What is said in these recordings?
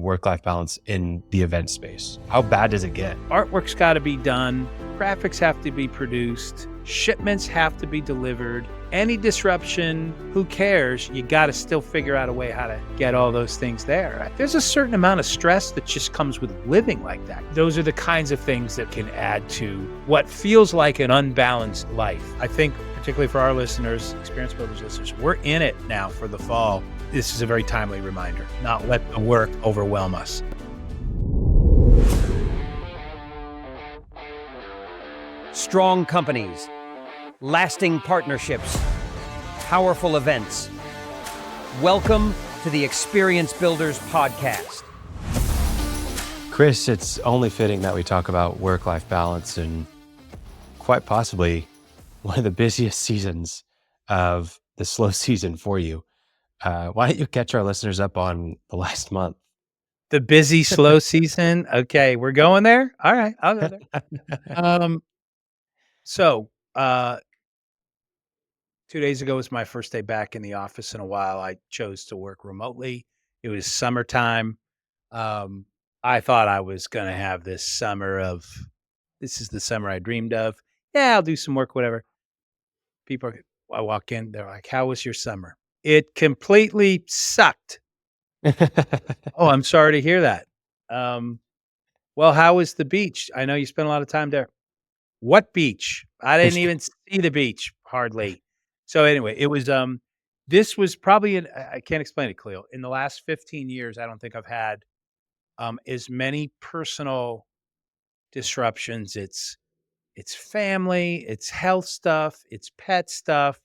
work-life balance in the event space? How bad does it get? Artwork's got to be done. Graphics have to be produced. Shipments have to be delivered. Any disruption, who cares? You got to still figure out a way how to get all those things there. There's a certain amount of stress that just comes with living like that. Those are the kinds of things that can add to what feels like an unbalanced life. I think, particularly for our listeners, Experience Builders listeners, we're in it now for the fall. This is a very timely reminder, not let the work overwhelm us. Strong companies, lasting partnerships, powerful events. Welcome to the Experience Builders podcast. Chris, it's only fitting that we talk about work-life balance and quite possibly one of the busiest seasons of the slow season for you. Why don't you catch our listeners up on the last month? The busy, slow season. Okay, we're going there? All right, I'll go there. So, 2 days ago was my first day back in the office in a while. I chose to work remotely. It was summertime. I thought I was going to have this is the summer I dreamed of. Yeah, I'll do some work, whatever. I walk in, they're like, "How was your summer?" It completely sucked. Oh, I'm sorry to hear that. Well, how was the beach? I know you spent a lot of time there. What beach? I didn't even see the beach, hardly. So anyway, it was, this was probably I can't explain it, Khalil. In the last 15 years, I don't think I've had, as many personal disruptions. It's family, it's health stuff, it's pet stuff.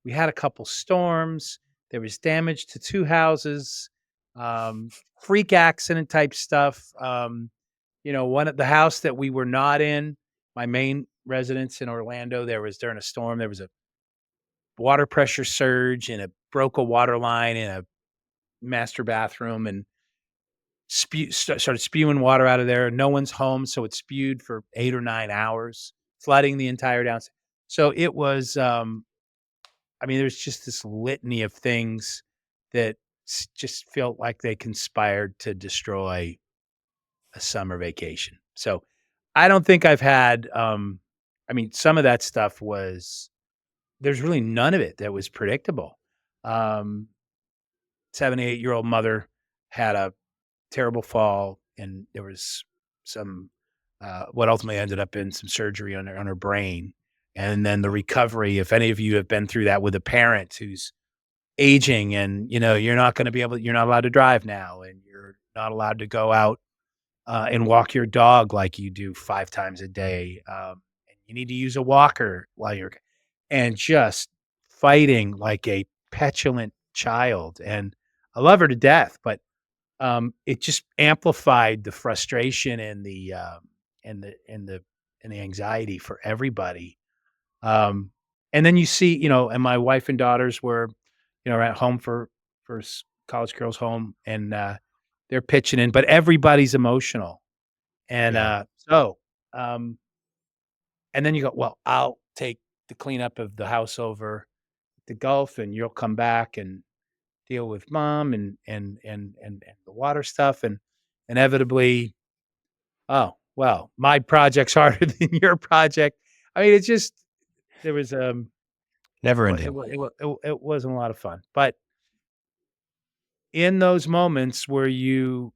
We had a couple storms. There was damage to 2 houses, freak accident type stuff. One of the house that we were not in, my main residence in Orlando, during a storm, there was a water pressure surge and it broke a water line in a master bathroom and started spewing water out of there. No one's home, so it spewed for 8 or 9 hours, flooding the entire downstairs. So it was, there's just this litany of things that just felt like they conspired to destroy a summer vacation. So I don't think I've had, some of that stuff there's really none of it that was predictable. 78-year-old mother had a terrible fall, and there was some, what ultimately ended up in some surgery on her brain. And then the recovery, if any of you have been through that with a parent who's aging and, you're not allowed to drive now, and you're not allowed to go out and walk your dog like you do 5 times a day. And you need to use a walker and just fighting like a petulant child. And I love her to death, but it just amplified the frustration and the anxiety for everybody. And then you see, and my wife and daughters were, at home for college girls' home, and they're pitching in, but everybody's emotional. And Yeah. and then you go, well, I'll take the cleanup of the house over the Gulf, and you'll come back and deal with mom and the water stuff, and inevitably, oh, well, my project's harder than your project. It's just there was Never it ending. it wasn't a lot of fun, but in those moments where you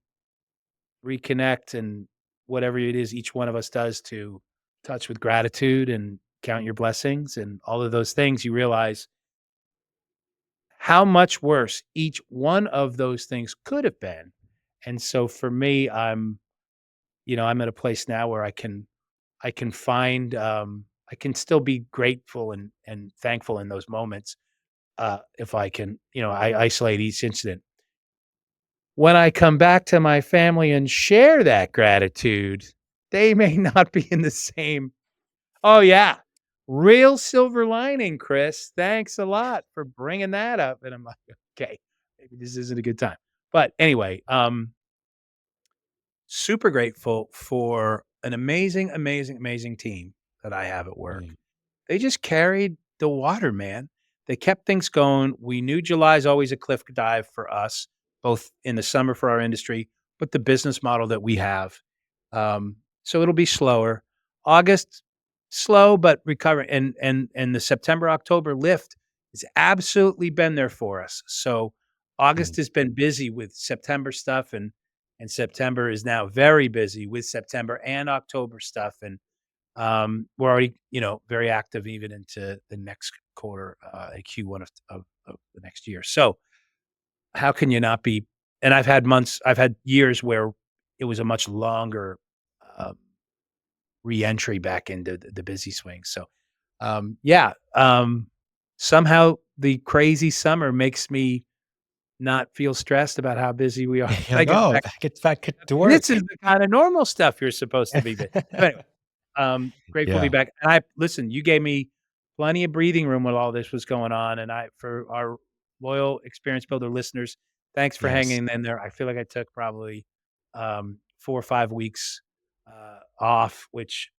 reconnect and whatever it is each one of us does to touch with gratitude and count your blessings and all of those things, you realize how much worse each one of those things could have been. And so for me, I'm at a place now where I can find, I can still be grateful and thankful in those moments. If I can, I isolate each incident. When I come back to my family and share that gratitude, they may not be in the same. Oh yeah, real silver lining, Chris. Thanks a lot for bringing that up. And I'm like, okay, maybe this isn't a good time. But anyway, super grateful for an amazing, amazing, amazing team that I have at work. Mm. They just carried the water, man. They kept things going. We knew July is always a cliff dive for us, both in the summer for our industry, with the business model that we have. So it'll be slower. August, slow but recovering, and the September, October lift has absolutely been there for us. So August Mm. has been busy with September stuff, and September is now very busy with September and October stuff, and we're already, very active even into the next quarter, Q1 of the next year. So how can you not be? And I've had years where it was a much longer uh, re-entry back into the busy swing. So, yeah, somehow the crazy summer makes me not feel stressed about how busy we are. You're I like, get "Oh, back. I get back to This is work." the kind of normal stuff you're supposed to be. So anyway, grateful to be Yeah. back. And I listen, you gave me plenty of breathing room while all this was going on. And for our loyal experience builder listeners, thanks for Yes. hanging in there. I feel like I took probably 4 or 5 weeks off, which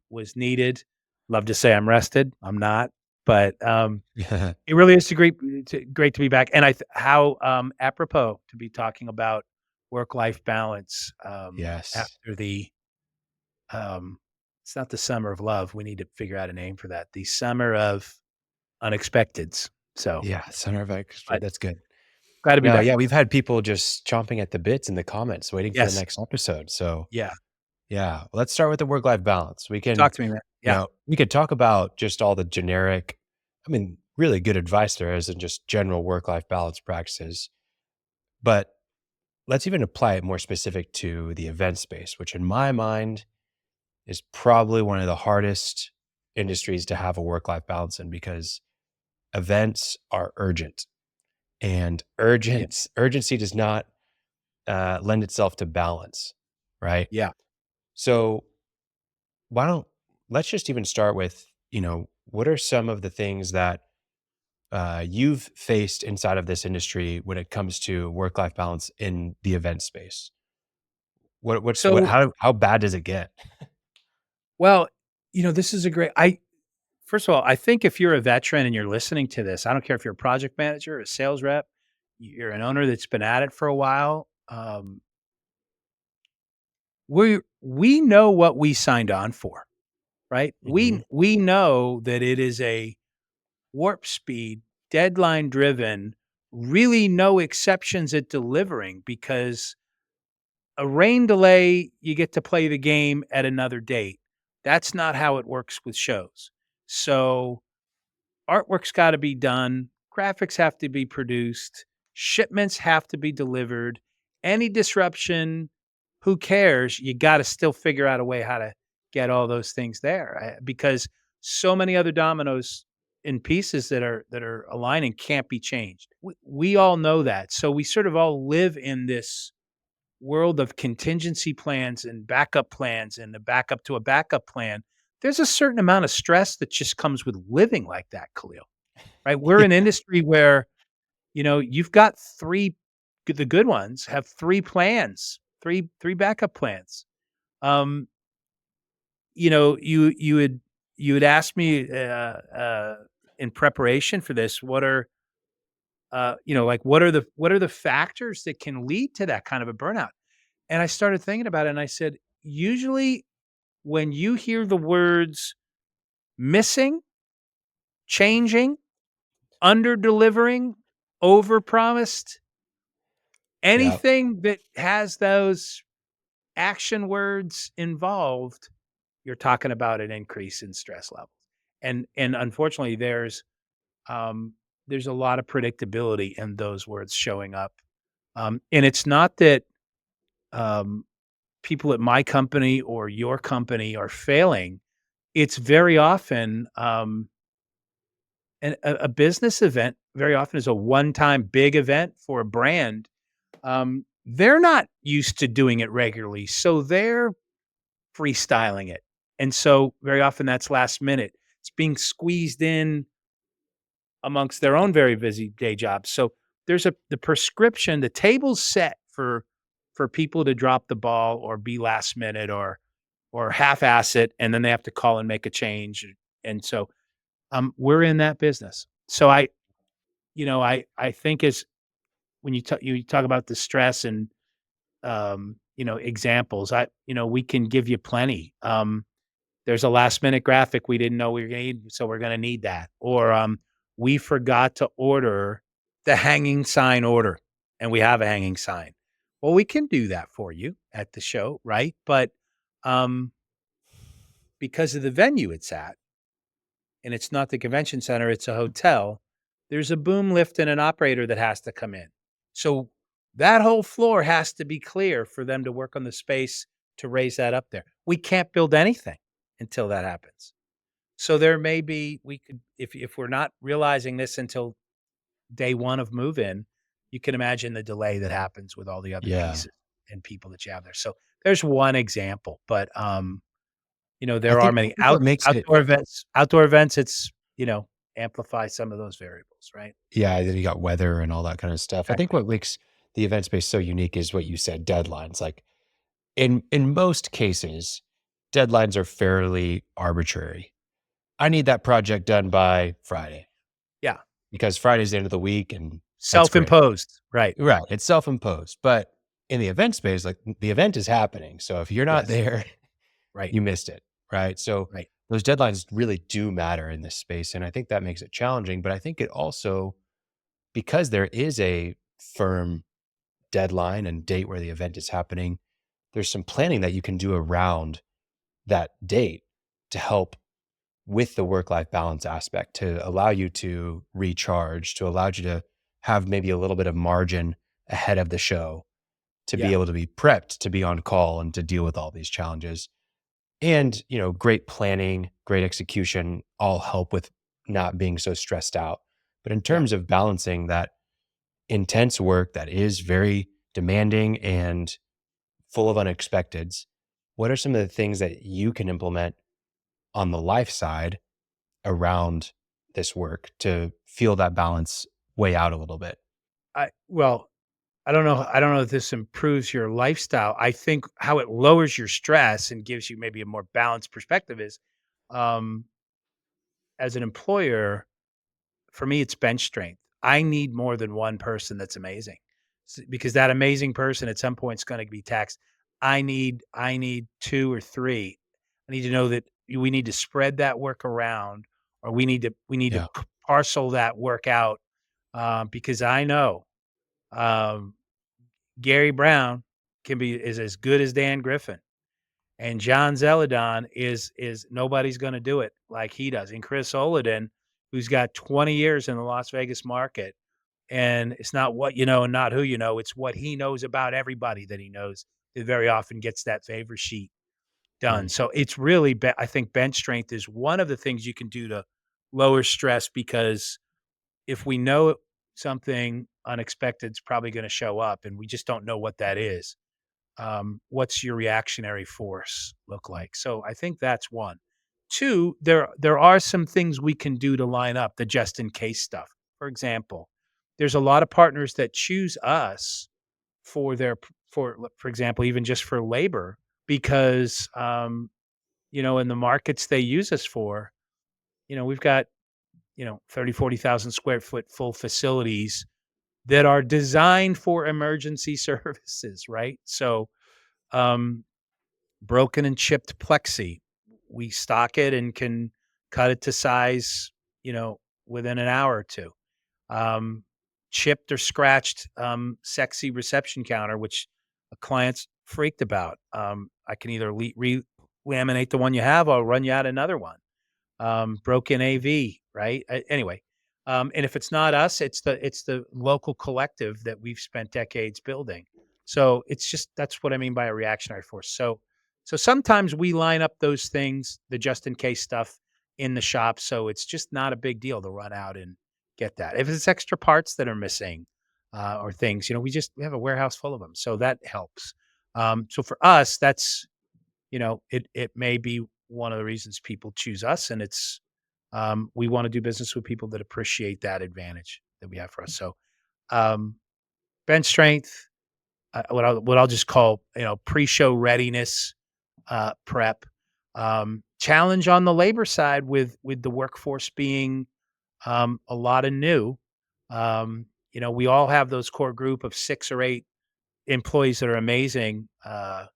was needed. Love to say I'm rested. I'm not, but it really is great to be back. And how apropos to be talking about work life balance Yes. after the um, it's not the summer of love. We need to figure out a name for that. The summer of unexpecteds. So, Yeah, center of extra but that's good. glad to be No, back. yeah, we've had people just chomping at the bits in the comments waiting for the Yes. next episode, so, Yeah. yeah, let's start with the work-life balance. We can Talk to me, man. Yeah. we could talk about just all the generic really good advice there is in just general work-life balance practices, but let's even apply it more specific to the event space, which in my mind is probably one of the hardest industries to have a work-life balance in because events are urgent, and Yeah. urgency does not, lend itself to balance, right? Yeah. So, why don't let's just even start with, what are some of the things that, you've faced inside of this industry when it comes to work-life balance in the event space? So, How bad does it get? well, this is a great. First of all, I think if you're a veteran and you're listening to this, I don't care if you're a project manager, a sales rep, you're an owner that's been at it for a while. We know what we signed on for, right? Mhm. We know that it is a warp speed, deadline driven, really no exceptions at delivering because a rain delay, you get to play the game at another date. That's not how it works with shows. So artwork's got to be done, graphics have to be produced, shipments have to be delivered. Any disruption, who cares? You got to still figure out a way how to get all those things there because so many other dominoes in pieces that are aligning can't be changed. We all know that. So we sort of all live in this world of contingency plans and backup plans and a backup to a backup plan. There's a certain amount of stress that just comes with living like that, Khalil. Right? We're Yeah. an industry where, you've got the good ones have three plans, three backup plans. Um, you had asked me in preparation for this, what are the factors that can lead to that kind of a burnout? And I started thinking about it and I said, usually when you hear the words missing, changing, under delivering, over promised, Yeah. anything that has those action words involved, you're talking about an increase in stress levels. And unfortunately um there's a lot of predictability in those words showing up. And it's not that um people at my company or your company are failing. It's very often a business event very often is a one-time big event for a brand. They're not used to doing it regularly, so they're freestyling it. And so very often that's last minute. It's being squeezed in amongst their own very busy day jobs. So there's the prescription, the table's set for people to drop the ball or be last minute or half-ass it, and then they have to call and make a change. And so we're in that business. So I think as when you talk about the stress and examples. We can give you plenty. There's a last minute graphic we didn't know we were gonna need, so we're gonna need that. Or we forgot to order the hanging sign order, and we have a hanging sign. Well, we can do that for you at the show, right? But um, because of the venue it's at, and it's not the convention center, it's a hotel, there's a boom lift and an operator that has to come in. So that whole floor has to be clear for them to work on the space to raise that up there. We can't build anything until that happens. So there may be we could if we're not realizing this until day 1 of move in, you can imagine the delay that happens with all the other Yeah. pieces and people that you have there. So there's one example, but I there are think I many think what makes it outdoor events, it's, amplify some of those variables, right? yeah, then you got weather and all that kind of stuff. I think Exactly. what makes the event space so unique is what you said, deadlines. Like in most cases, deadlines are fairly arbitrary. I need that project done by Friday Yeah. because Friday's the end of the week and that's great. Self-imposed. Right. Right. It's self-imposed. But in the event space, like the event is happening. So if you're not Yes. there, Right. you missed it. Right. So Right. those deadlines really do matter in this space. And I think that makes it challenging. But I think it also, because there is a firm deadline and date where the event is happening, there's some planning that you can do around that date to help with the work-life balance aspect, to allow you to recharge, to allow you to have maybe a little bit of margin ahead of the show, to be Yeah. able to be prepped, to be on call and to deal with all these challenges. And, great planning, great execution all help with not being so stressed out. But in Yeah. terms of balancing that intense work that is very demanding and full of unexpecteds, what are some of the things that you can implement on the life side around this work to feel that balance way out a little bit? Well, I don't know if this improves your lifestyle. I think how it lowers your stress and gives you maybe a more balanced perspective is, um, as an employer, for me, it's bench strength. I need more than one person that's amazing, because that amazing person at some point is going to be taxed. I need two or three. I need to know that we need to spread that work around, or we need to Yeah. parcel that work out, because I know um, Gary Brown is as good as Dan Griffin. And John Zeladon is nobody's gonna do it like he does. And Chris Oladen, who's got 20 years in the Las Vegas market, and it's not what you know and not who you know, it's what he knows about everybody that he knows that very often gets that favor sheet done. Mm. So it's really I think bench strength is one of the things you can do to lower stress, because if we know something unexpected is probably gonna show up and we just don't know what that is, what's your reactionary force look like? So I think that's one. Two, there are some things we can do to line up the just in case stuff. For example, there's a lot of partners that choose us for for example, even just for labor, because in the markets they use us for, we've got 30, 40,000 square foot full facilities that are designed for emergency services, right? So um, broken and chipped plexi. We stock it and can cut it to size, within an hour or two. Um, Chipped or scratched sexy reception counter, which a client's freaked about. I can either laminate the one you have, or I'll run you out another one. Broken AV, right? Anyway, and if it's not us, it's the local collective that we've spent decades building. So it's just that's what I mean by a reactionary force. So sometimes we line up those things, the just in case stuff, in the shop, so it's just not a big deal to run out and get that. If it's extra parts that are missing, or things, we have a warehouse full of them, so that helps. So for us, that's it may be one of the reasons people choose us, and it's we want to do business with people that appreciate that advantage that we have for us. So um, bench strength, what I'll just call pre-show readiness, prep, challenge on the labor side with the workforce being a lot of new. We all have those core group of 6 or 8 employees that are amazing, out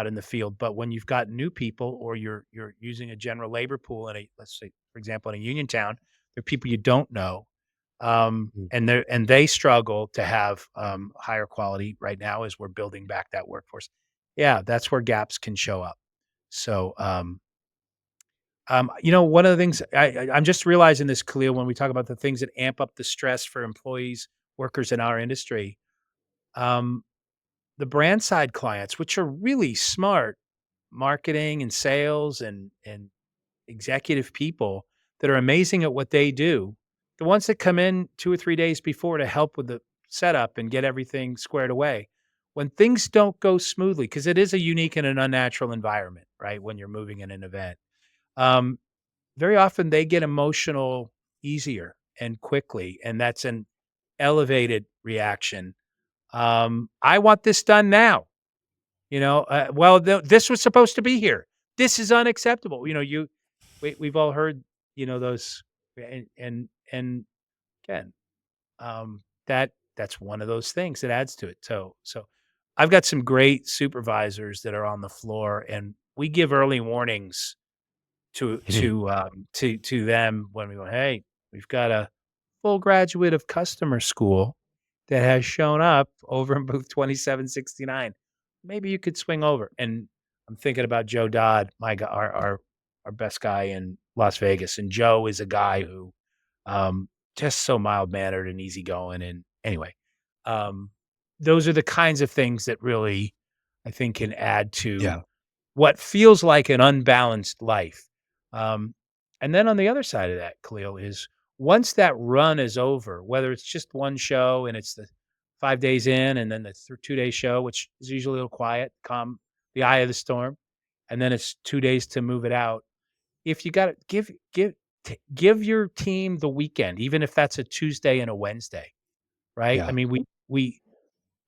in the field. But when you've got new people or you're using a general labor pool in a, let's say, for example, in a union town, there are people you don't know, Mm. and they struggle to have higher quality right now as we're building back that workforce. Yeah, that's where gaps can show up. So, one of the things I'm just realizing this, Khalil, when we talk about the things that amp up the stress for employees, workers in our industry. Um, the brand side clients, which are really smart marketing and sales and executive people that are amazing at what they do, the ones that come in 2 or 3 days before to help with the setup and get everything squared away. When things don't go smoothly, because it is a unique and an unnatural environment, right, when you're moving in an event, um, very often they get emotional easier and quickly, and that's an elevated reaction. "I want this done now." "Well, this was supposed to be here. This is unacceptable." We've all heard, those, and again, that's one of those things that adds to it. So I've got some great supervisors that are on the floor, and we give early warnings to them when we go, "Hey, we've got a full graduate of customer school that has shown up over in booth 2769. Maybe you could swing over." And I'm thinking about Joe Dodd, my guy, our best guy in Las Vegas, and Joe is a guy who, just so mild-mannered and easygoing, and anyway, um, those are the kinds of things that really, I think, can add to Yeah. what feels like an unbalanced life. Um, and then on the other side of that, Khalil, is once that run is over, whether it's just one show and it's the 5 days in, and then the 2-day show, which is usually a little quiet, calm, the eye of the storm, and then it's 2 days to move it out. If you gotta give your team the weekend, even if that's a Tuesday and a Wednesday, right? I Yeah. mean, we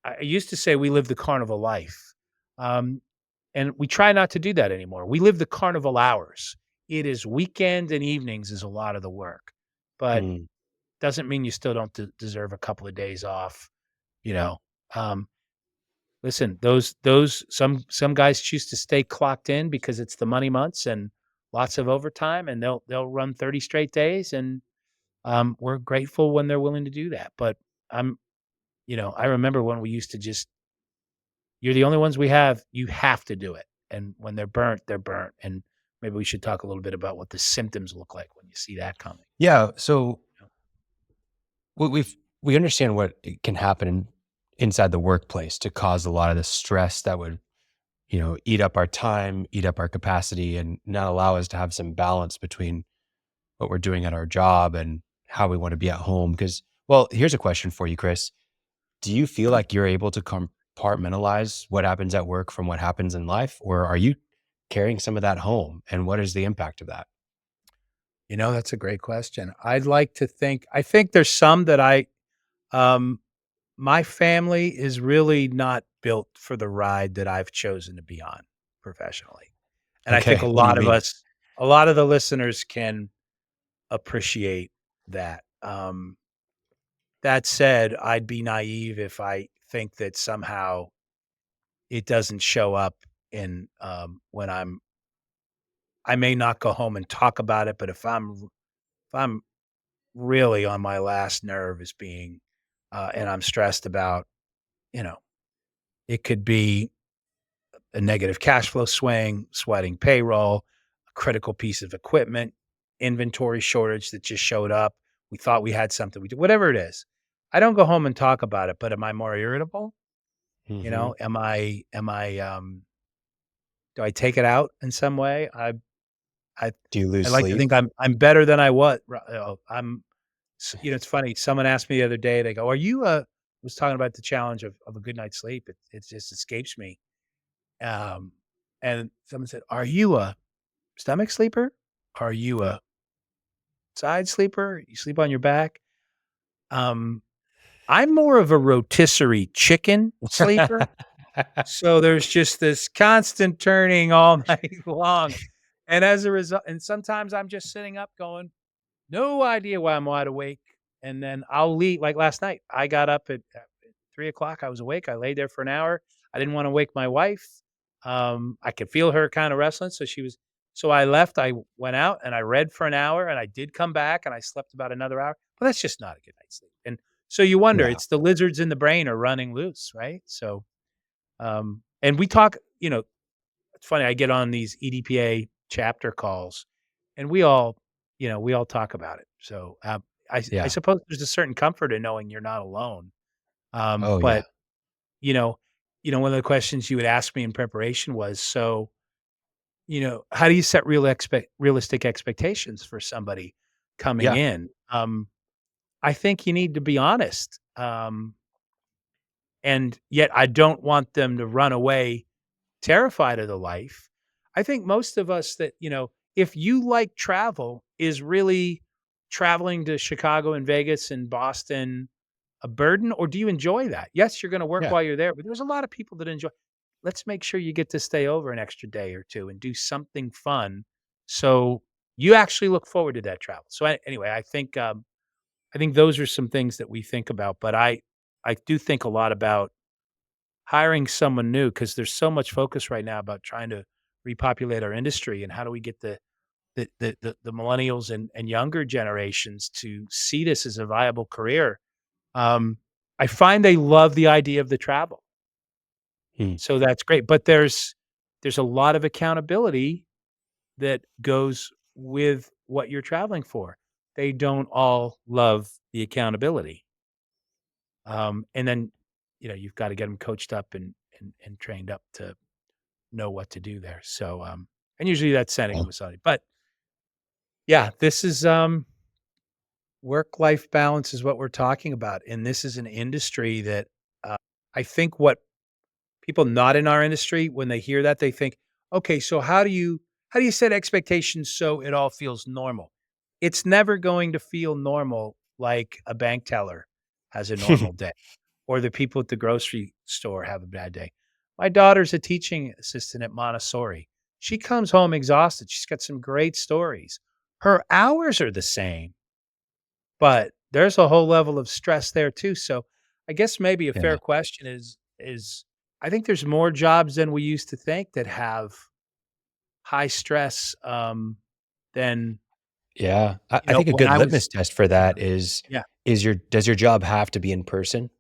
I used to say we live the carnival life. Um, and we try not to do that anymore. We live the carnival hours. It is weekend and evenings is a lot of the work, but Mm. doesn't mean you still don't deserve a couple of days off, you know? Um, listen, those some guys choose to stay clocked in because it's the money months and lots of overtime, and they'll run 30 straight days, and, we're grateful when they're willing to do that. But I'm I remember when we used to just, "You're the only ones we have, you have to do it." And when they're burnt, they're burnt. And maybe we should talk a little bit about what the symptoms look like when you see that coming. Yeah. So You we understand what it can happen inside the workplace to cause a lot of the stress that would, eat up our time, eat up our capacity, and not allow us to have some balance between what we're doing at our job and how we want to be at home. Because, well, here's a question for you, Chris. Do you feel like you're able to compartmentalize what happens at work from what happens in life, or are you carrying some of that home? And what is the impact of that? that's a great question. I think there's some that um, my family is really not built for the ride that I've chosen to be on professionally. And I think Okay. What do you mean? a lot of the listeners can appreciate that. That said, I'd be naive if I think that somehow it doesn't show up in, when I may not go home and talk about it, but if I'm really on my last nerve as being, and I'm stressed about, you know, it could be a negative cash flow swing, sweating payroll, a critical piece of equipment, inventory shortage that just showed up. We thought we had something, we did, whatever it is. I don't go home and talk about it, but am I more irritable? Hmm. Do I take it out in some way? I Do you I lose like to sleep? think I'm better than I was. It's funny, someone asked me the other day, they go, "Are you a" was talking about the challenge of a good night's sleep. It just escapes me. Um, and someone said, "Are you a stomach sleeper? Are you a side sleeper? You sleep on your back?" Um, I'm more of a rotisserie chicken sleeper. So there's just this constant turning all night long. And as a result, and sometimes I'm just sitting up going, no idea why I'm wide awake. And then I'll leave. Like last night, I got up at 3 o'clock, I was awake. I laid there for an hour. I didn't want to wake my wife. I could feel her kind of restless. So I left. I went out and I read for an hour and I did come back and I slept about another hour. But that's just not a good night's sleep. And so you wonder, Yeah. it's the lizards in the brain are running loose, right? So, and we talk, it's funny. I get on these EDPA chapter calls and we all talk about it. So, I Yeah. suppose there's a certain comfort in knowing you're not alone. Oh, yeah. But you know one of the questions you would ask me in preparation was, so, how do you set realistic expectations for somebody coming Yeah. in? I think you need to be honest. And yet I don't want them to run away terrified of the life. I think most of us that, if you like travel, is really traveling to Chicago and Vegas and Boston a burden, or do you enjoy that? Yes, you're gonna work Yeah. while you're there, but there's a lot of people that enjoy. Let's make sure you get to stay over an extra day or 2 and do something fun, so you actually look forward to that travel. So, anyway, I think those are some things that we think about, but I do think a lot about hiring someone new because there's so much focus right now about trying to repopulate our industry, and how do we get the millennials and younger generations to see this as a viable career. Um, I find they love the idea of the travel, Hmm. so that's great, but there's a lot of accountability that goes with what you're traveling for. They don't all love the accountability, and then, you've gotta get them coached up and trained up to know what to do there, so, and usually that's sending Yeah. them with somebody, but yeah, this is, work-life balance is what we're talking about, and this is an industry that, uh, I think what people not in our industry, when they hear that, they think, "Okay, so how do you set expectations so it all feels normal?" It's never going to feel normal like a bank teller has a normal day, or the people at the grocery store have a bad day. My daughter's a teaching assistant at Montessori. She comes home exhausted. She's got some great stories. Her hours are the same, but there's a whole level of stress there too. So I guess maybe a fair Yeah. question is I think there's more jobs than we used to think that have high stress, than, Yeah. I think a when good I was. litmus test for Yeah, that is yeah, does your job have to be in person?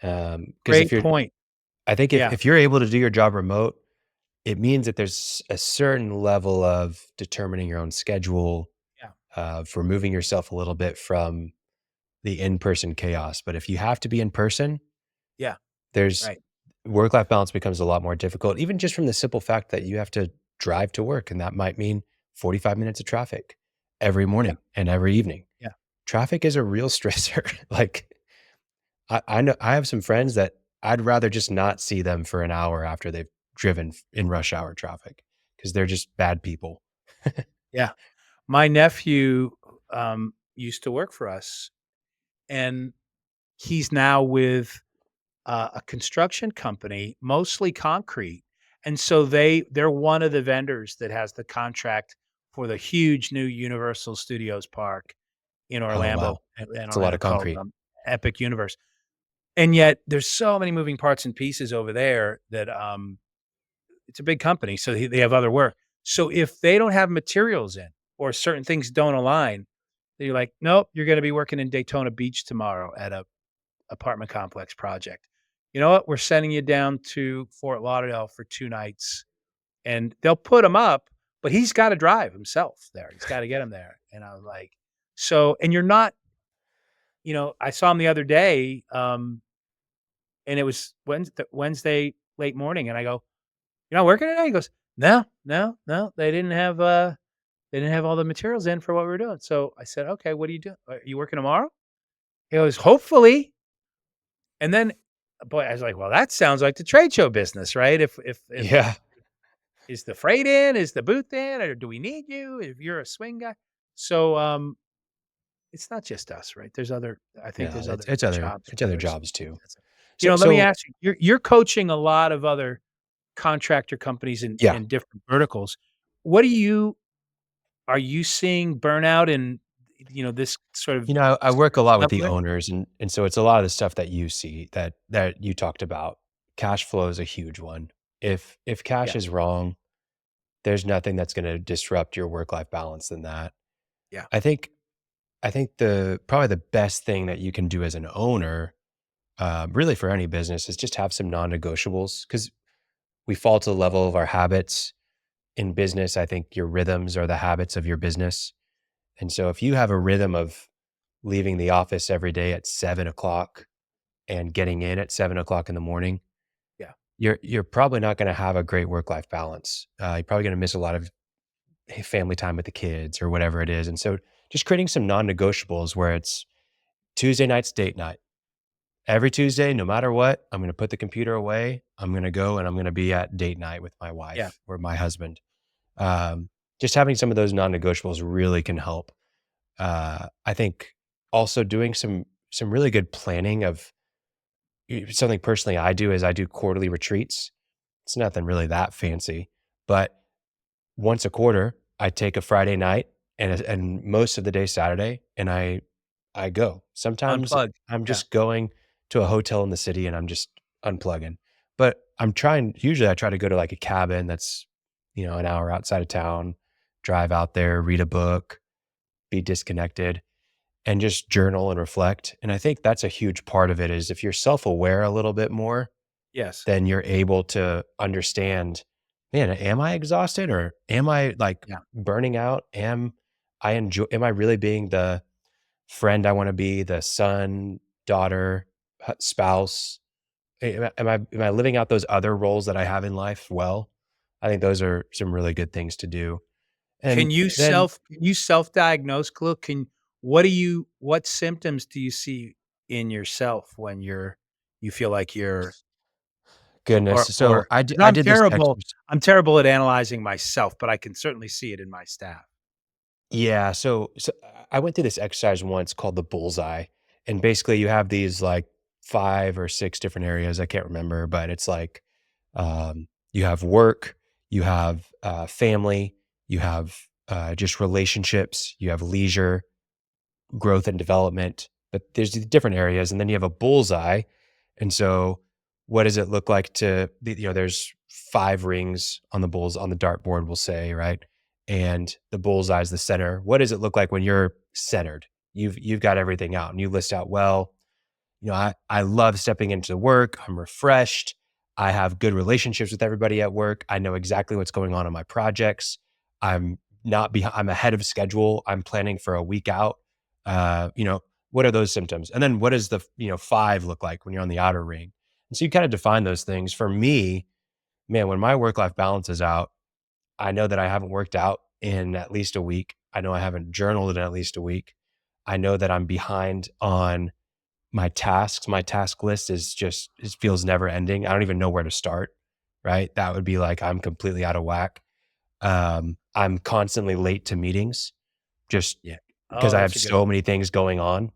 Because if great you're point. I think Yeah, if you're able to do your job remote, it means that there's a certain level of determining your own schedule, yeah, of removing yourself a little bit from the in-person chaos. But if you have to be in person, yeah, there's right. work-life balance becomes a lot more difficult, even just from the simple fact that you have to drive to work, and that might mean 45 minutes of traffic every Yeah, morning and every evening. yeah, Traffic is a real stressor. Like, I know I have some friends that I'd rather just not see them for an hour after they've driven in rush hour traffic because 'cause they're just bad people. yeah. My nephew, used to work for us, and he's now with, a construction company, mostly concrete, and so they're one of the vendors that has the contract for the huge new Universal Studios park in Oh, Orlando, wow. It's a lot Atlanta of called, concrete. Epic Universe, and yet there's so many moving parts and pieces over there that, it's a big company, so they have other work. So if they don't have materials in, or certain things don't align, they're like, "Nope, you're gonna be working in Daytona Beach tomorrow at a apartment complex project. You know what? We're sending you down to Fort Lauderdale for 2 nights," and they'll put him up, but he's gotta drive himself there. He's gotta get him there, and I was like, "So," and you're not, I saw him the other day, and it was Wednesday late morning, and I go, "You're not working today?" He goes, "No, no, no, they didn't have all the materials in for what we were doing." So I said, "Okay, what are you doing? Are you working tomorrow?" He goes, "Hopefully." And then, boy, I was like, "Well, that sounds like the trade show business, right? If Yeah. is the freight in, is the booth in, or do we need you if you're a swing guy?" So, it's not just us, right? I think No, there's other jobs it's where other there's jobs too. that's So let me so ask you, you're coaching a lot of other contractor companies yeah. in different verticals. What are you seeing burnout this sort of I work a lot with the leveling? owners, and so it's a lot of the stuff that you see that you talked about. Cash flow is a huge one. If Yeah, cash is wrong, there's nothing that's gonna disrupt your work-life balance than that. yeah, I think I think the probably the best thing that you can do as an owner, really for any business, is just have some non-negotiables because we fall to the level of our habits. In business, I think your rhythms are the habits of your business. And so if you have a rhythm of leaving the office every day at 7 o'clock and getting in at 7 o'clock in the morning, yeah. you're probably not going to have a great work life balance. You're probably going to miss a lot of family time with the kids or whatever it is. And so just creating some non-negotiables where it's Tuesday night's date night. Every Tuesday, no matter what, I'm going to put the computer away. I'm going to go and I'm going to be at date night with my Yeah. wife or my husband. Um, just having some of those non-negotiables really can help. I think also doing some really good planning of something personally I do is I do quarterly retreats. It's nothing really that fancy, but once a quarter, I take a Friday night and most of the day Saturday, and I go. Sometimes Unplugged. I'm Yeah. just going to a hotel in the city and I'm just unplugging. But usually I try to go to like a cabin that's, an hour outside of town, drive out there, read a book, be disconnected and just journal and reflect. And I think that's a huge part of it is if you're self-aware a little bit more, Yes. then you're able to understand, man, am I exhausted or am I like Yeah. burning out? Am I really being the friend I want to be, the son, daughter, spouse? Am I living out those other roles that I have in life well? I think those are some really good things to do. And then Can you self-diagnose, Khalil? What symptoms do you see in yourself when you feel like you're goodness, so or I did 'cause I did this exercise. I'm terrible at analyzing myself, but I can certainly see it in my staff. Yeah, so I went through this exercise once called the bullseye, and basically you have these like 5 or 6 different areas, I can't remember, but it's like, you have work, you have, family, you have, just relationships, you have leisure, growth and development, but there's these different areas, and then you have a bullseye, and so what does it look like there's 5 rings on the dartboard, we'll say, right? And the bullseye is the center. What does it look like when you're centered? You've got everything out, and you list out, well, I love stepping into work. I'm refreshed. I have good relationships with everybody at work. I know exactly what's going on in my projects. I'm not behind. I'm ahead of schedule. I'm planning for a week out. Uh, you know, what are those symptoms? And then what does the 5 look like when you're on the outer ring? And so you kind of define those things. For me, man, when my work life balance is out, I know that I haven't worked out in at least a week. I know I haven't journaled in at least a week. I know that I'm behind on my tasks. My task list it feels never ending. I don't even know where to start, right? That would be like I'm completely out of whack. I'm constantly late to meetings just Yeah. because Oh, I have that's a good so many things going on.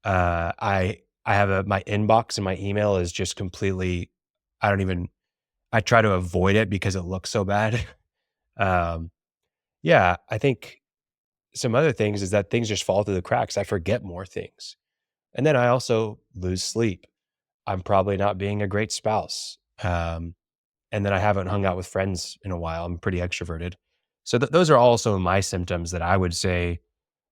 I have my inbox and my email is just completely I don't even I try to avoid it because it looks so bad. Um, yeah, I think some other things is that things just fall through the cracks. I forget more things. And then I also lose sleep. I'm probably not being a great spouse. And then I haven't hung out with friends in a while. I'm pretty extroverted. So those are also my symptoms that I would say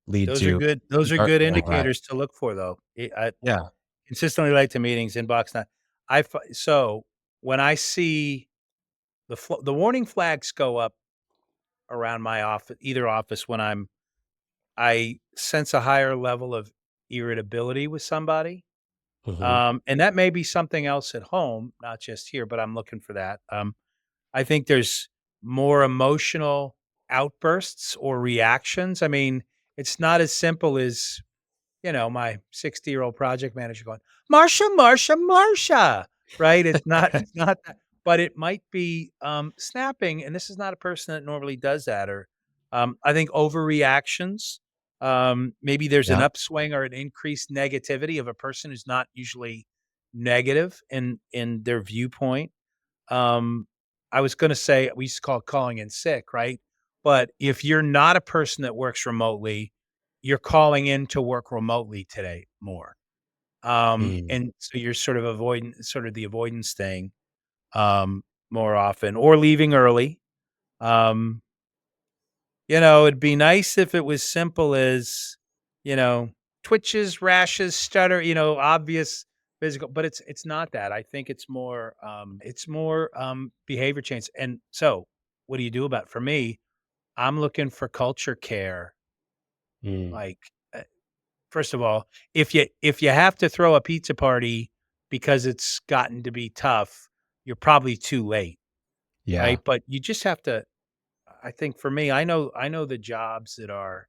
lead to Those things are aren't good going right. indicators to look for, though. I Yeah. consistently late to meetings, inbox not so when I see the warning flags go up around my either office when I sense a higher level of irritability with somebody, Mhm. and that may be something else at home, not just here, but I'm looking for that. I think there's more emotional outbursts or reactions. I mean, it's not as simple as, my 60-year-old project manager going, "Marsha, Marsha, Marsha," right? It's not that, but it might be, snapping, and this is not a person that normally does that, or, I think overreactions, maybe there's an Yeah. upswing or an increased negativity of a person who's not usually negative in their viewpoint. Um, I was gonna say we used to call it calling in sick, right? But if you're not a person that works remotely, you're calling in to work remotely today more. Mm. And so you're sort of avoiding sort of the avoidance thing, more often or leaving early. Um, it'd be nice if it was simple as, you know, twitches, rashes, stutter, obvious physical, but it's not that. I think it's more behavior change. And so what do you do about for me, I'm looking for culture care. Mm. Like, uh, first of all, if you have to throw a pizza party because it's gotten to be tough, you're probably too late, Yeah. right? But you just have to. I think for me, I know the jobs that are.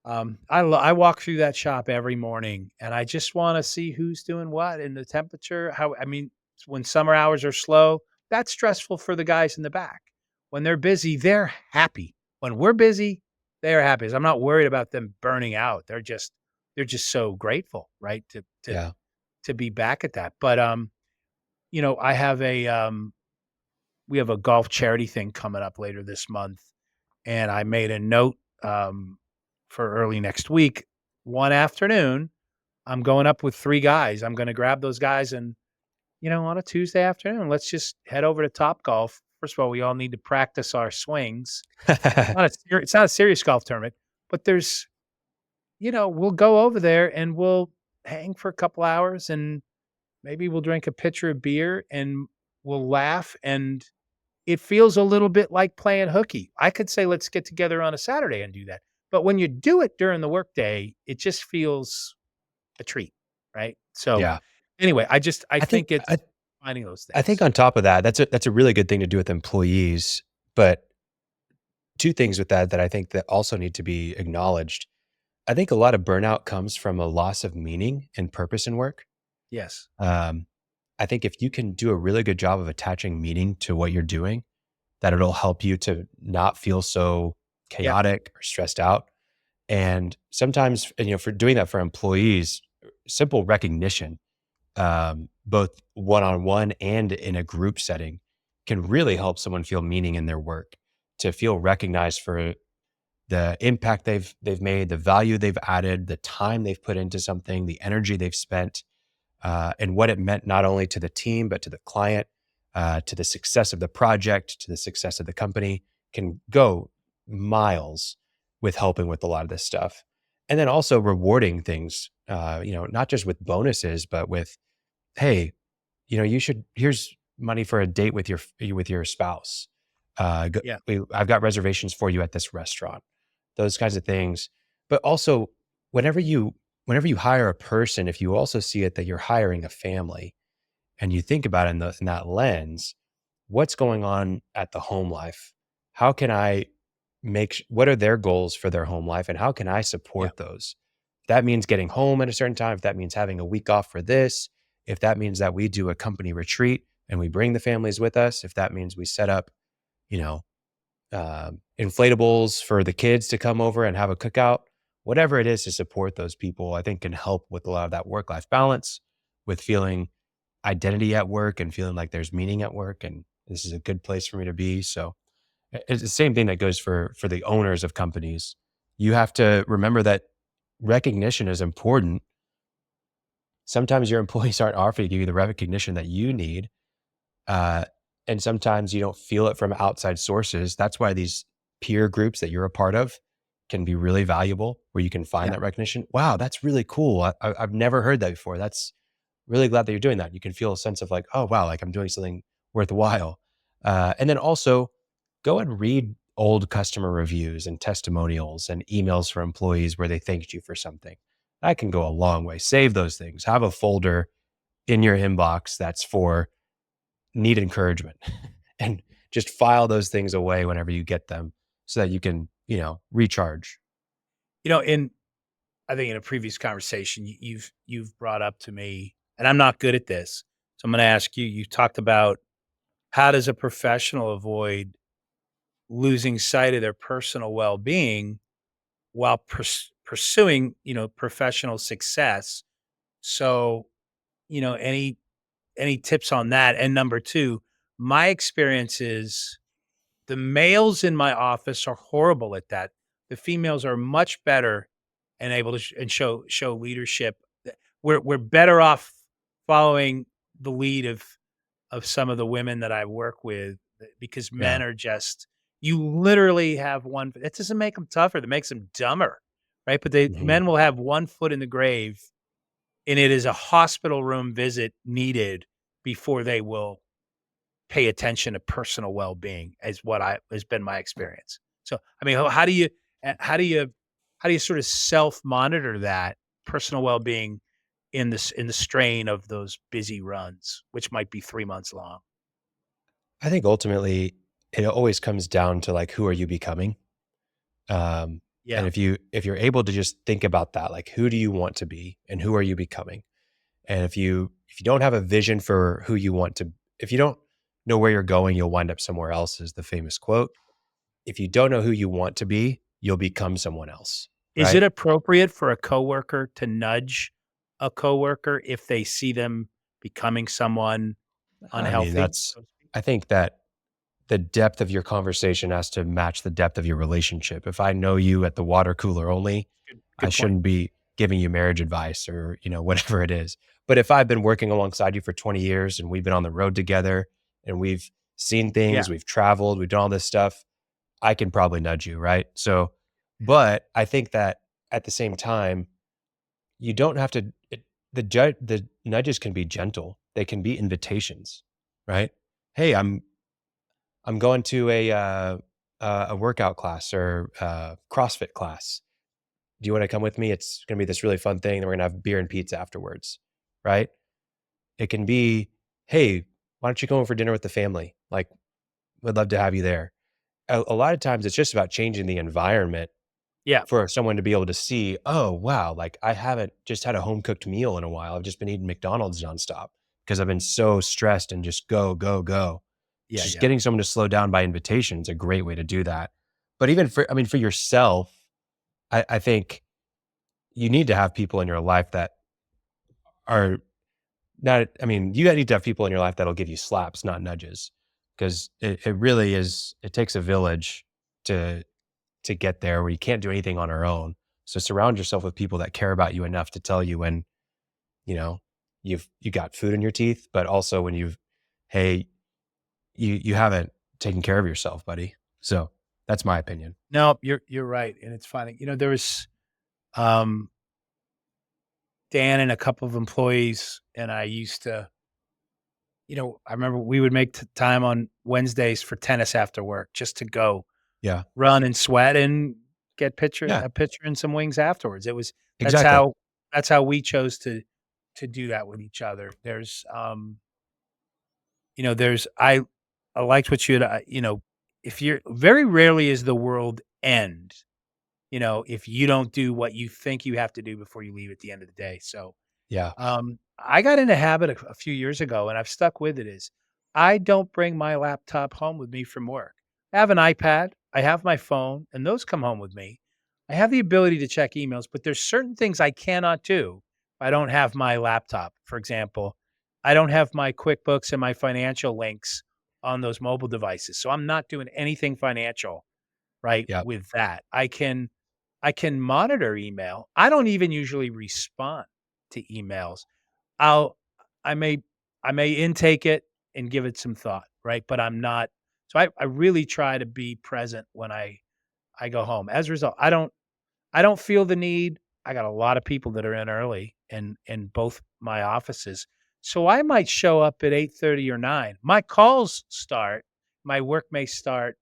I walk through that shop every morning, and I just want to see who's doing what and the temperature. How I mean, when summer hours are slow, that's stressful for the guys in the back. When they're busy, they're happy. When we're busy, they're happy. 'Cause I'm not worried about them burning out. They're just so grateful, right? To to Yeah. to be back at that. But I have we have a golf charity thing coming up later this month, and I made a note for early next week. One afternoon, I'm going up with 3 guys. I'm gonna grab those guys and, on a Tuesday afternoon, let's just head over to Topgolf. First of all, we all need to practice our swings. It's not a serious golf tournament, but we'll go over there and we'll hang for a couple hours and maybe we'll drink a pitcher of beer and we'll laugh, and it feels a little bit like playing hooky. I could say, "Let's get together on a Saturday and do that." But when you do it during the workday, it just feels a treat, right? So, Yeah. anyway, I I think think it's I finding those I think things. on top of that, that's a really good thing to do with employees, but 2 things with that I think that also need to be acknowledged. I think a lot of burnout comes from a loss of meaning and purpose in work. Yes. Um, I think if you can do a really good job of attaching meaning to what you're doing, that it'll help you to not feel so Yeah. chaotic or stressed out. And sometimes, for doing that for employees, simple recognition, both one-on-one and in a group setting, can really help someone feel meaning in their work, to feel recognized for the impact they've made, the value they've added, the time they've put into something, the energy they've spent, and what it meant not only to the team but to the client, to the success of the project, to the success of the company, can go miles with helping with a lot of this stuff. And then also rewarding things, not just with bonuses, but with, hey, you should, here's money for a date with your spouse. Yeah. I've got reservations for you at this restaurant. Those kinds of things. But also, whenever you whenever you hire a person, if you also see it that you're hiring a family, and you think about it in that lens, what's going on at the home life? How can I what are their goals for their home life, and how can I Yeah. support those? If that means getting home at a certain time, if that means having a week off for this, if that means that we do a company retreat and we bring the families with us, if that means we set up, you know, inflatables for the kids to come over and have a cookout, whatever it is to support those people, I think can help with a lot of that work-life balance, with feeling identity at work and feeling like there's meaning at work, and this is a good place for me to be. So it's the same thing that goes for the owners of companies. You have to remember that recognition is important. Sometimes your employees aren't offering you the recognition that you need, uh, and sometimes you don't feel it from outside sources. That's why these peer groups that you're a part of can be really valuable, where you can find Yeah. that recognition. Wow, that's really cool. I've never heard that before. That's really glad that you're doing that. You can feel a sense of like, oh wow, like I'm doing something worthwhile. And then also go and read old customer reviews and testimonials and emails from employees where they thanked you for something. That can go a long way. Save those things. Have a folder in your inbox that's for need encouragement, and just file those things away whenever you get them so that you can, recharge. In I think in a previous conversation, you've brought up to me, and I'm not good at this, so I'm gonna ask you. You talked about how does a professional avoid losing sight of their personal well-being while pursuing, professional success. So, any tips on that? And number 2, my experience is the males in my office are horrible at that. the females are much better and able to show leadership. We're better off following the lead of some of the women that I work with because men Yeah. are just you literally have one. It doesn't make them tougher. That makes them dumber, right? But they Mhm. men will have one foot in the grave, and it is a hospital room visit needed before they will pay attention to personal well-being is what I has been my experience. So, I mean, how do you how do you how do you sort of self-monitor that personal well-being in the strain of those busy runs, which might be 3 months long? I think ultimately it always comes down to like who are you becoming? And Yeah. if you're able to just think about that, like who do you want to be and who are you becoming? And if you don't have a vision for who you want to if you don't know where you're going, you'll wind up somewhere else is the famous quote. If you don't know who you want to be, you'll become someone else, Is right? it appropriate for a coworker to nudge a coworker if they see them becoming someone I mean, unhealthy, so to speak? I think that the depth of your conversation has to match the depth of your relationship. If I know you at the water cooler only, I Good point. shouldn't be giving you marriage advice or, whatever it is. But if I've been working alongside you for 20 years and we've been on the road together and we've seen Yeah. things, we've traveled, we've done all this stuff, I can probably nudge you, right? So, but I think that at the same time, you don't have to the nudges can be gentle. They can be invitations, right? Hey, I'm going to a workout class or CrossFit class. Do you want to come with me? It's going to be this really fun thing. And we're going to have beer and pizza afterwards, right? It can be, hey, why don't you come over for dinner with the family? Like, we'd love to have you there. A lot of times, it's just about changing the environment Yeah. for someone to be able to see, oh wow, like I haven't just had a home cooked meal in a while. I've just been eating McDonald's nonstop because I've been so stressed and just go, go, go. Yeah, Just yeah. getting someone to slow down by invitation is a great way to do that. But even for I mean, for yourself, I think you need to have people in your life that are not I mean, you need to have people in your life that'll give you slaps, not nudges. Because it really is it takes a village to get there where you can't do anything on our own. So surround yourself with people that care about you enough to tell you when, you know, you got food in your teeth, but also when hey, you haven't taken care of yourself, buddy. So that's my opinion. No, you're right, and it's funny. There was, um, Dan and a couple of employees, and I used to I remember we would make time on Wednesdays for tennis after work just to go Yeah. run and sweat and get Yeah. a pitcher and some wings afterwards. It was Exactly. that's how we chose to do that with each other. There's I liked what you had, if you're very rarely is the world end, if you don't do what you think you have to do before you leave at the end of the day. So, Yeah. I got in a habit a few years ago, and I've stuck with it is I don't bring my laptop home with me from work. I have an iPad, I have my phone, and those come home with me. I have the ability to check emails, but there's certain things I cannot do if I don't have my laptop. For example, I don't have my QuickBooks and my financial links on those mobile devices. So I'm not doing anything financial, right, Yeah. with that. I can monitor email. I don't even usually respond to emails. I'll I may I may intake it and give it some thought, right? But I'm not so I really try to be present when I go home. As a result, I don't feel the need. I got a lot of people that are in early in both my offices. So I might show up at 8:30 or 9. My calls start, my work may start,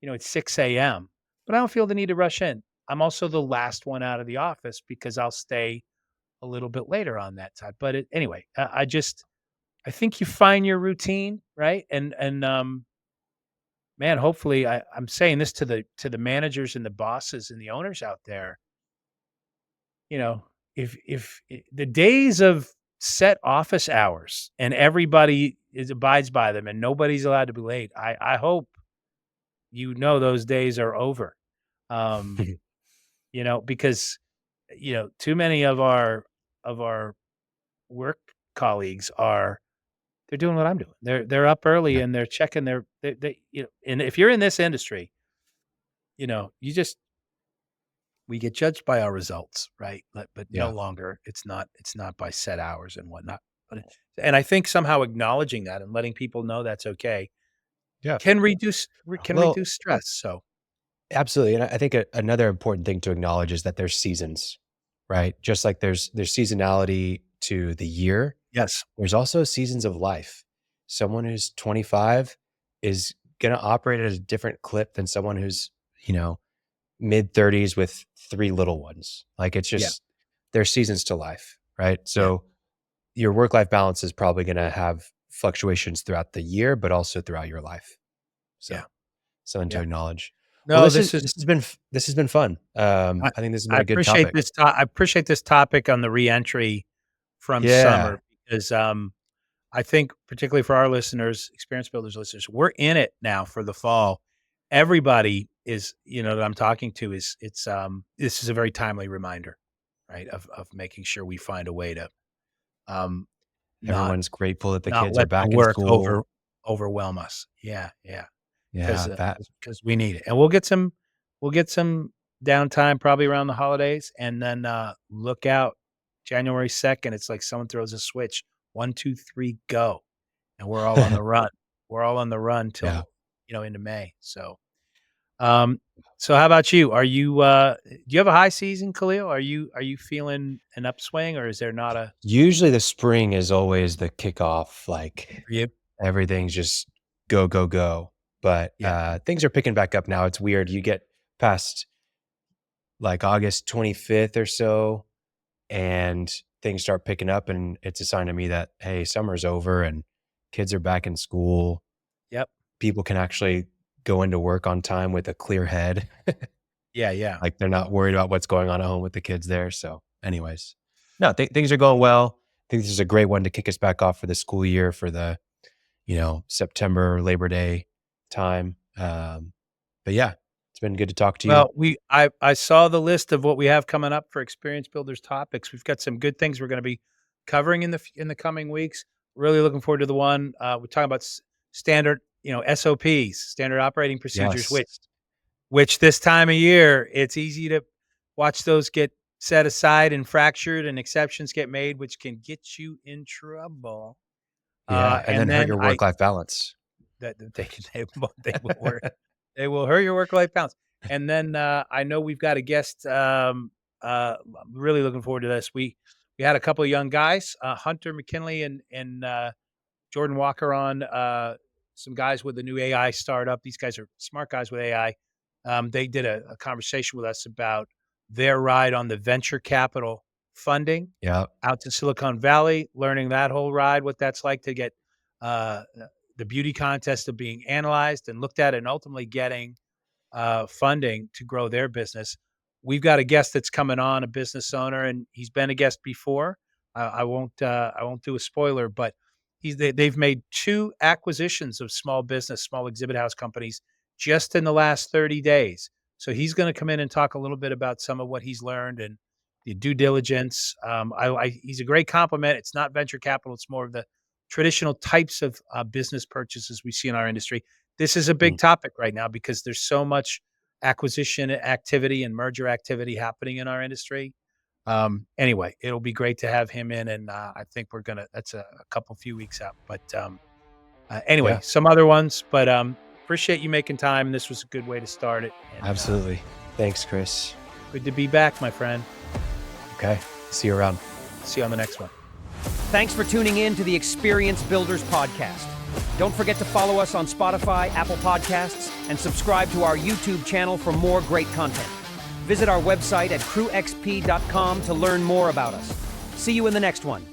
at 6 AM, but I don't feel the need to rush in. I'm also the last one out of the office because I'll stay a little bit later on that side. But anyway, I think you find your routine, right? And man, hopefully I'm saying this to the managers and the bosses and the owners out there, you know, if the days of set office hours and everybody abides by them and nobody's allowed to be late, I hope those days are over. Um, because too many of our work colleagues they're doing what I'm doing. They're up early Yeah. and they're checking and if you're in this industry, you just we get judged by our results, right? But no Yeah. longer, it's not by set hours and whatnot. And I think somehow acknowledging that and letting people know that's okay Yeah. can Well, reduce stress. So absolutely. And I think another important thing to acknowledge is that there's seasons, right? Just like there's seasonality to the year, yes, there's also seasons of life. Someone who's 25 is going to operate at a different clip than someone who's, you know, mid 30s with 3 little ones. Like it's yeah, just there's seasons to life, right? yeah, So your work life balance is probably going to have fluctuations throughout the year, but also throughout your life. yeah, So something to yeah. acknowledge. Well, No, this is this has been fun. I I think this has been I a good appreciate topic. I appreciate this topic on the reentry from Yeah, summer because, I think particularly for our listeners, Experience Builders listeners, we're in it now for the fall. Everybody is, that I'm talking to this is a very timely reminder, right, of making sure we find a way to, um, not everyone's grateful that the not kids are let the back in work school. overwhelm us. Yeah, yeah. Yeah, 'Cause, that we need it, and we'll get some downtime probably around the holidays, and then, look out, January 2nd, it's like someone throws a switch, 1, 2, 3, go, and we're all on the run. We're all on the run yeah. till, into May, um, so how about you? Do you have a high season, Khalil? Are you feeling an upswing, or is there not a Usually the spring is always the kickoff, like for you? everything's just go, go, go. But Yeah, things are picking back up now. It's weird. You get past like August 25th or so, and things start picking up, and it's a sign to me that, hey, summer's over and kids are back in school. yep. People can actually go into work on time with a clear head. Yeah, yeah. Like they're not worried about what's going on at home with the kids there. So, anyways, no, things are going well. I think this is a great one to kick us back off for the school year for the, September Labor Day time. But yeah, it's been good to talk to you. Well, I saw the list of what we have coming up for Experience Builders topics. We've got some good things we're gonna be covering in the coming weeks. Really looking forward to the one, we're talking about standard, SOPs, standard operating procedures, Yes. which this time of year, it's easy to watch those get set aside and fractured and exceptions get made, which can get you in trouble. Yeah. And then And hurt then your I work life balance. that they will hurt your work-life balance. And then, I know we've got a guest, I'm really looking forward to this. We had a couple of young guys, Hunter McKinley and Jordan Walker on, some guys with a new AI startup. These guys are smart guys with AI. They did a conversation with us about their ride on the venture capital funding Yeah. out to Silicon Valley, learning that whole ride, what that's like to get, uh, the beauty contest of being analyzed and looked at and ultimately getting, funding to grow their business. We've got a guest that's coming on, a business owner, and he's been a guest before. I won't do a spoiler, but they've made 2 acquisitions of small business, small exhibit house companies just in the last 30 days. So he's gonna come in and talk a little bit about some of what he's learned and the due diligence. He's a great compliment. It's not venture capital. It's more of the traditional types of, business purchases we see in our industry. This is a big Mm. topic right now because there's so much acquisition activity and merger activity happening in our industry. Anyway, it'll be great to have him in, and I think that's a couple few weeks out. But anyway, Yeah. some other ones. But appreciate you making time. This was a good way to start it, and Absolutely. Thanks, Chris. good to be back, my friend. Okay. See you around. See you on the next one. Thanks for tuning in to the Experience Builders podcast. Don't forget to follow us on Spotify, Apple Podcasts, and subscribe to our YouTube channel for more great content. Visit our website at crewxp.com to learn more about us. See you in the next one.